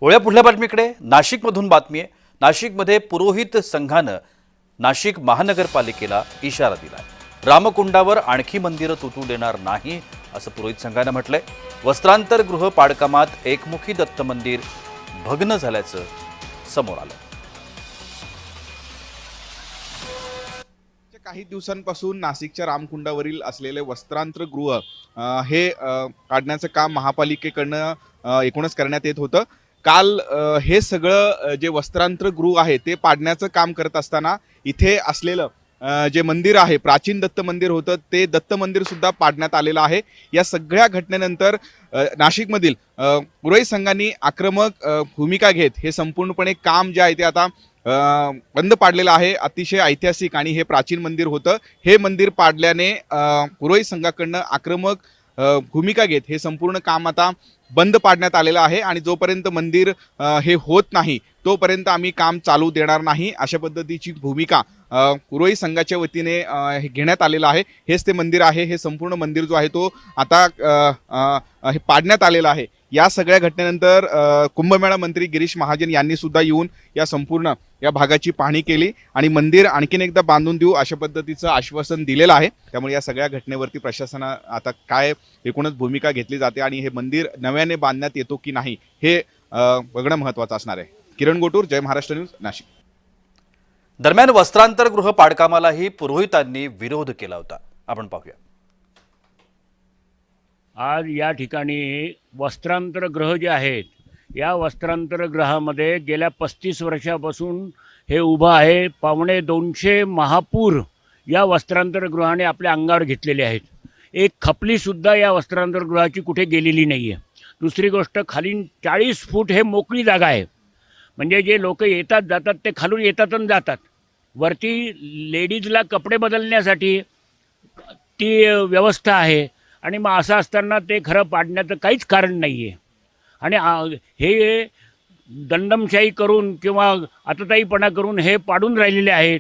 वळूया पुढल्या बातमीकडे। नाशिकमधून बातमी आहे। नाशिकमध्ये पुरोहित संघानं नाशिक महानगरपालिकेला इशारा दिलाय। रामकुंडावर आणखी मंदिरं तुटू देणार नाही असं पुरोहित संघानं म्हटलंय। वस्त्रांतर गृह पाडकामात एकमुखी दत्त मंदिर भग्न झाल्याचं समोर आलं। काही दिवसांपासून नाशिकच्या रामकुंडावरील असलेले वस्त्रांतर गृह हे काढण्याचं काम महापालिकेकडनं एकूणच करण्यात येत होतं। काल हे सगळं जे वस्त्रांतर गृह आहे ते पाडण्याचं काम करत असताना इथे असलेलं जे मंदिर आहे, प्राचीन दत्त मंदिर होतं, ते दत्त मंदिर सुद्धा पाडण्यात आलेलं आहे। या सगळ्या घटनेनंतर नाशिकमधील पुरोहित संघांनी आक्रमक भूमिका घेत हे संपूर्णपणे काम जे आहे ते आता बंद पाडलेलं आहे। अतिशय ऐतिहासिक आणि हे प्राचीन मंदिर होतं। हे मंदिर पाडल्याने पुरोहित संघाकडनं आक्रमक भूमिका घेत हे संपूर्ण काम आता बंद पाडण्यात आलेलं आहे आणि जोपर्यंत मंदिर हे होत नाही तोपर्यंत आम्ही काम चालू देणार नाही, अशा पद्धतीची भूमिका पुरोहित संघाच्या वतीने घेण्यात आलेलं आहे। हेच ते मंदिर आहे। हे संपूर्ण मंदिर जो आहे तो आता हे पाडण्यात आलेलं आहे। या सगळ्या घटनेनंतर कुंभमेळा मंत्री गिरीश महाजन यांनी सुद्धा येऊन या संपूर्ण या भागाची पाहणी केली आणि मंदिर आणखीन एकदा बांधून देऊ अशा पद्धतीचं आश्वासन दिलेलं आहे। त्यामुळे या सगळ्या घटनेवरती प्रशासनाने आता काय एकूणच भूमिका घेतली जाते आणि हे मंदिर नव्याने बांधण्यात येतो की नाही हे बघणं महत्त्वाचं असणार आहे। किरण गोटूर, जय महाराष्ट्र न्यूज, नाशिक। दरम्यान वस्त्रांतर गृह पाडकामालाही पुरोहितांनी विरोध केला होता। आपण पाहूया। आज या ठिकाणी वस्त्रांतर गृह जे आहेत, या वस्त्रांतर गृहामध्ये गेल्या 35 वर्षापासून हे उभं आहे। 250 महापूर या वस्त्रांतर गृहाने आपल्या अंगावर घेतलेले आहेत। एक खपलीसुद्धा या वस्त्रांतर गृहाची कुठे गेलेली नाही आहे। दुसरी गोष्ट, खाली 40 फूट हे मोकळी जागा आहे, म्हणजे जे लोक येतात जातात ते खालून येतात आणि जातात। वरती लेडीजला कपडे बदलण्यासाठी ती व्यवस्था आहे आणि मग असं असताना ते खरं पाडण्याचं काहीच कारण नाही आहे। आणि हे दंडमशाही करून किंवा आतताईपणा करून हे पाडून राहिलेले आहेत।